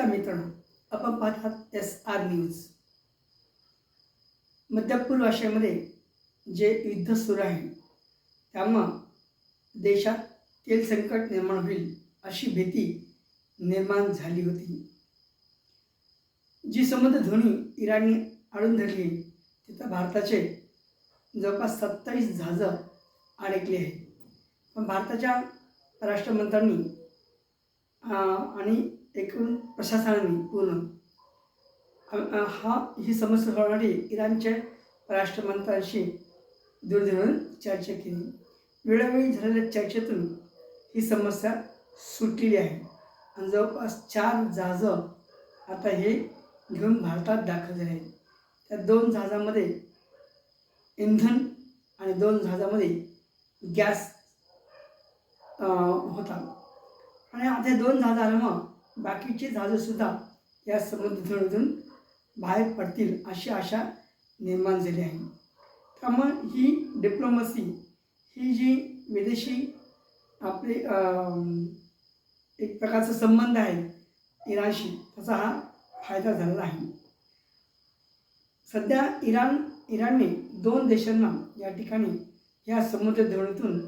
नमस्कार मित्रांनो, आपण पाहतात SR न्यूज. मध्य पूर्व आशियामध्ये जे युद्ध सुरू आहे त्यामुळं देशात तेल संकट निर्माण होईल अशी भीती निर्माण झाली होती. जी समुद्रधुनी इराणने आळून धरली तिथं भारताचे जवळपास 27 जहाजं अडकली आहेत. पण भारताच्या राष्ट्रमंत्र्यांनी आणि एकूण प्रशासनाने पूर्ण ही समस्या सोडवण्यासाठी इराणच्या राष्ट्रमंत्र्यांशी दूरध्वनीवरून चर्चा केली. वेळोवेळी झालेल्या चर्चेतून ही समस्या सुटलेली आहे आणि जवळपास 4 जहाजं आता हे घेऊन भारतात दाखल झाले आहेत. त्या 2 जहाजांमध्ये इंधन आणि 2 जहाजांमध्ये गॅस होता आणि आता 2 जहाजं आल्यामुळं बाकीची जहाजंसुद्धा या समुद्रधुनीतून बाहेर पडतील अशी आशा निर्माण झाली आहे. त्यामुळे ही डिप्लोमसी, ही जी विदेशी आपले एक प्रकारचा संबंध आहे इराणशी, त्याचा हा फायदा झालेला आहे. सध्या इराणने 2 देशांना या ठिकाणी या समुद्रधुनीतून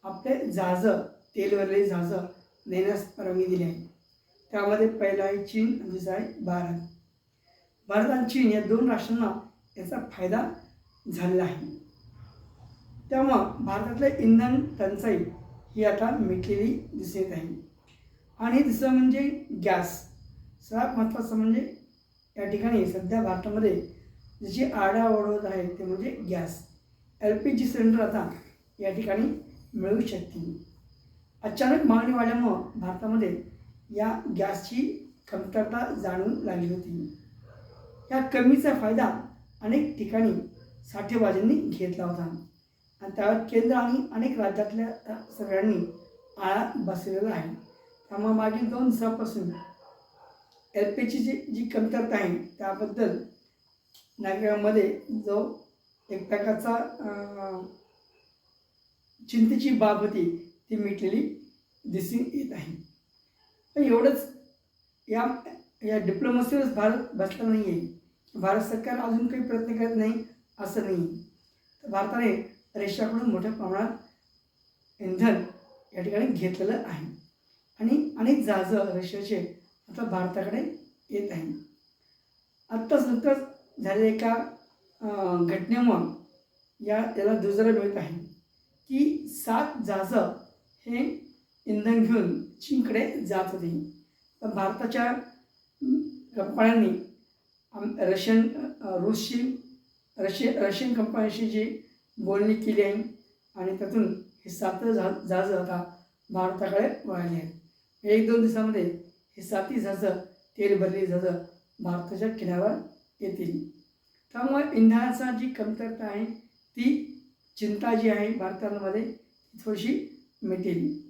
आपले जहाजं, तेलवरले जहाजं नेण्यास परवानगी दिली आहे. त्यामध्ये पहिला आहे चीन आणि दुसरा आहे भारत. भारत आणि चीन या 2 राष्ट्रांना याचा फायदा झालेला आहे. त्यामुळं भारतातले इंधन टंचाई ही आता मिटलेली दिसत आहे. आणि दुसरं म्हणजे गॅस. सर्वात महत्त्वाचं म्हणजे या ठिकाणी सध्या भारतामध्ये जी आरडाओरड आहे ते म्हणजे गॅस. LPG सिलेंडर आता या ठिकाणी मिळू शकतील. अचानक मागणी वाढल्यामुळं भारतामध्ये या गॅसची कमतरता जाणवू लागली होती. या कमीचा फायदा अनेक ठिकाणी साठेबाजांनी घेतला होता आणि त्यावर केंद्र आणि अनेक राज्यातल्या सगळ्यांनी आळा बसलेला आहे. त्यामुळे मागील 2 दिवसापासून LPGची जी कमतरता आहे त्याबद्दल नागरिकांमध्ये जो एक प्रकारचा चिंतेची बाब होती ती मिटलेली दिसून येत आहे. पण एवढंच या डिप्लोमसीवरच भारत बसला नाही आहे. भारत सरकार अजून काही प्रयत्न करत नाही असं नाही. तर भारताने रशियाकडून मोठ्या प्रमाणात इंधन या ठिकाणी घेतलेलं आहे आणि अनेक जहाजं रशियाचे आता भारताकडे येत आहे. आत्ताच नुकतंच झालेल्या एका घटनेमुळं याला दुजोरा मिळत आहे की 7 जहाजं हे इंधन घेऊन चीनकडे जात होते. पण भारताच्या कंपन्यांनी रशियन कंपन्यांशी जी बोलणी केली आहे आणि त्यातून हे 7 जहाजं आता भारताकडे वळाली आहेत. 1-2 दिवसामध्ये हे 7 जहाजं, तेल भरलेली जहाजं भारताच्या किनाऱ्यावर येतील. त्यामुळे इंधनाचा जी कमतरता आहे ती चिंता जी आहे भारतामध्ये थोडीशी मिटेल.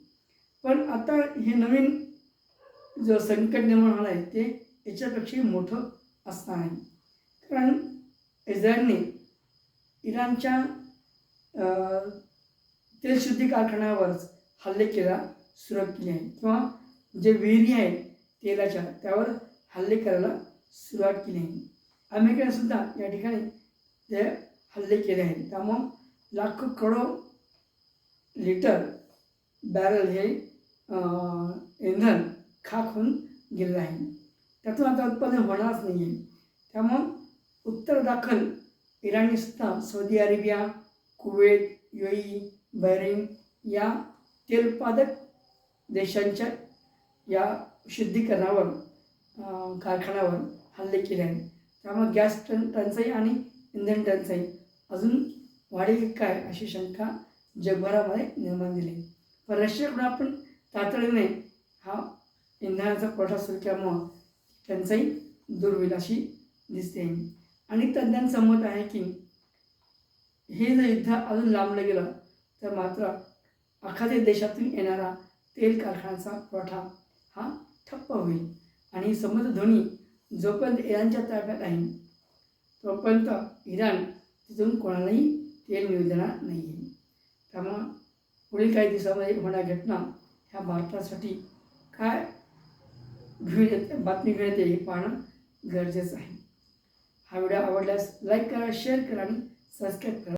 पण आता हे नवीन जो संकट निर्माण होणार आहे ते याच्यापेक्षा मोठं असणार आहे. कारण इस्रायलने इराणच्या तेलशुद्धी कारखान्यावरच हल्ले करायला सुरुवात केली आहे किंवा जे विहिरी आहेत तेलाच्या त्यावर हल्ले करायला सुरुवात केली आहे. अमेरिकेने सुद्धा या ठिकाणी ते हल्ले केले आहेत. त्यामुळं लाखो करोड लिटर बॅरल हे इंधन खाक होऊन गेलेलं आहे. त्यातून आता उत्पादन होणारच नाही आहे. त्यामुळं उत्तर दाखल इराणने सुद्धा Saudi Arabia, Kuwait, UAE, Bahrain या तेल उत्पादक देशांच्या या शुद्धीकरणावर कारखान्यावर हल्ले केले आहेत. त्यामुळे गॅस टंचाई आणि इंधन टंचाई अजून वाढेल काय अशी शंका जगभरामध्ये निर्माण झाली. पण रशियाकडून आपण तातडीने हा इंधनाचा पुरवठा सुरू केल्यामुळं टंचाई दूर होईल अशी दिसते. आणि तज्ज्ञांचं मत आहे की हे जर युद्ध अजून लांबलं गेलं तर मात्र एखाद्या देशातून येणारा तेल कारखान्याचा पुरवठा हा ठप्प होईल आणि समुद्रधुनी जोपर्यंत इराणच्या ताब्यात आहे तोपर्यंत इराण तिथून कोणालाही तेल मिळू देणार नाही आहे. त्यामुळं पुढील काही दिवसामध्ये होणाऱ्या घटना ह्या भारतासाठी काय घेऊन येते बातमी घेऊन येते हे पाहणं गरजेचं आहे. हा व्हिडिओ आवडल्यास लाईक करा, शेअर करा आणि सबस्क्राईब करा.